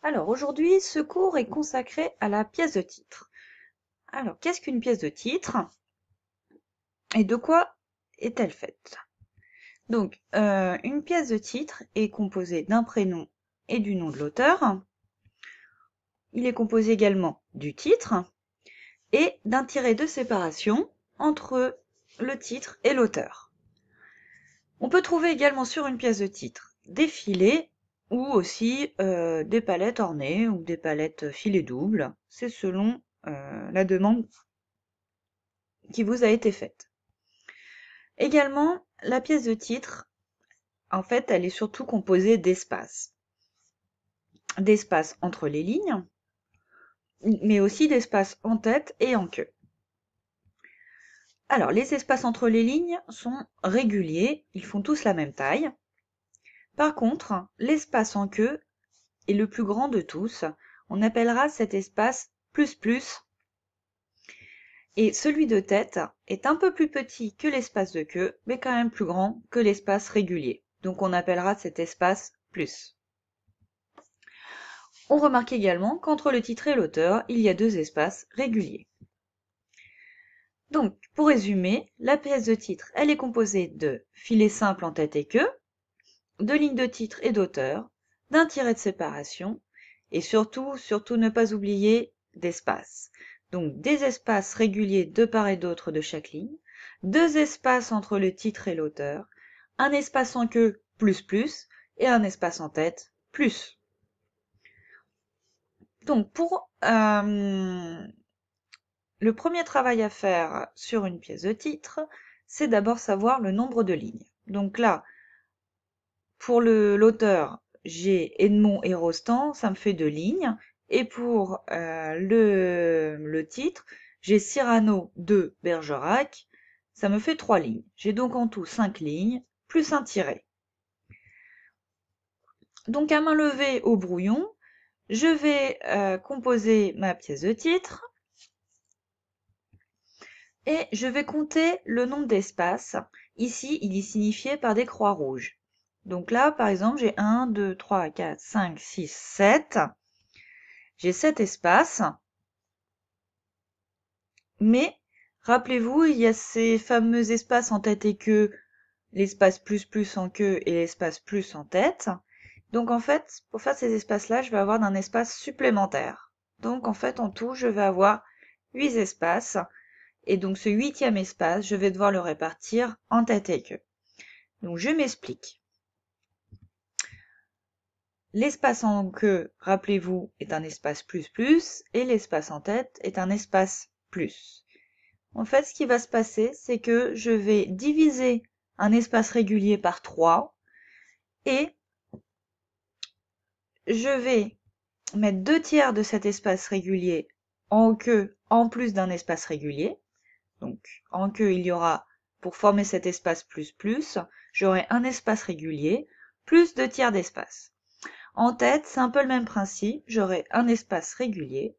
Alors aujourd'hui, ce cours est consacré à la pièce de titre. Alors, qu'est-ce qu'une pièce de titre et de quoi est-elle faite? Donc, une pièce de titre est composée d'un prénom et du nom de l'auteur. Il est composé également du titre et d'un tiret de séparation entre le titre et l'auteur. On peut trouver également sur une pièce de titre des filets ou aussi des palettes ornées ou des palettes filets doubles. C'est selon la demande qui vous a été faite. Également, la pièce de titre, en fait, elle est surtout composée d'espaces. D'espaces entre les lignes, mais aussi d'espaces en tête et en queue. Alors, les espaces entre les lignes sont réguliers, ils font tous la même taille. Par contre, l'espace en queue est le plus grand de tous. On appellera cet espace plus plus. Et celui de tête est un peu plus petit que l'espace de queue, mais quand même plus grand que l'espace régulier. Donc on appellera cet espace plus. On remarque également qu'entre le titre et l'auteur, il y a deux espaces réguliers. Donc, pour résumer, la pièce de titre, elle est composée de filets simples en tête et queue, de lignes de titre et d'auteur, d'un tiret de séparation, et surtout ne pas oublier d'espaces. Donc des espaces réguliers de part et d'autre de chaque ligne, deux espaces entre le titre et l'auteur, un espace en queue plus plus et un espace en tête plus. Donc pour le premier travail à faire sur une pièce de titre, c'est d'abord savoir le nombre de lignes. Donc là, pour l'auteur, j'ai Edmond et Rostand, ça me fait 2 lignes. Et pour le titre, j'ai Cyrano de Bergerac, ça me fait 3 lignes. J'ai donc en tout 5 lignes, plus un tiret. Donc à main levée au brouillon, je vais composer ma pièce de titre et je vais compter le nombre d'espaces. Ici, il est signifié par des croix rouges. Donc là, par exemple, j'ai 1, 2, 3, 4, 5, 6, 7. J'ai 7 espaces. Mais, rappelez-vous, il y a ces fameux espaces en tête et queue, l'espace plus plus en queue et l'espace plus en tête. Donc en fait, pour faire ces espaces-là, je vais avoir un espace supplémentaire. Donc en fait, en tout, je vais avoir 8 espaces. Et donc ce 8e espace, je vais devoir le répartir en tête et queue. Donc je m'explique. L'espace en queue, rappelez-vous, est un espace plus plus et l'espace en tête est un espace plus. En fait, ce qui va se passer, c'est que je vais diviser un espace régulier par 3 et je vais mettre 2 tiers de cet espace régulier en queue en plus d'un espace régulier. Donc en queue, il y aura, pour former cet espace plus plus, j'aurai un espace régulier plus 2 tiers d'espace. En tête, c'est un peu le même principe, j'aurai un espace régulier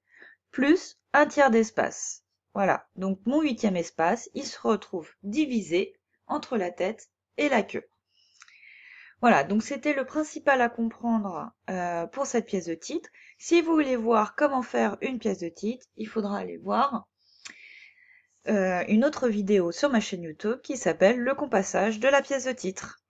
plus un tiers d'espace. Voilà, donc mon 8e espace, il se retrouve divisé entre la tête et la queue. Voilà, donc c'était le principal à comprendre pour cette pièce de titre. Si vous voulez voir comment faire une pièce de titre, il faudra aller voir une autre vidéo sur ma chaîne YouTube qui s'appelle Le compassage de la pièce de titre.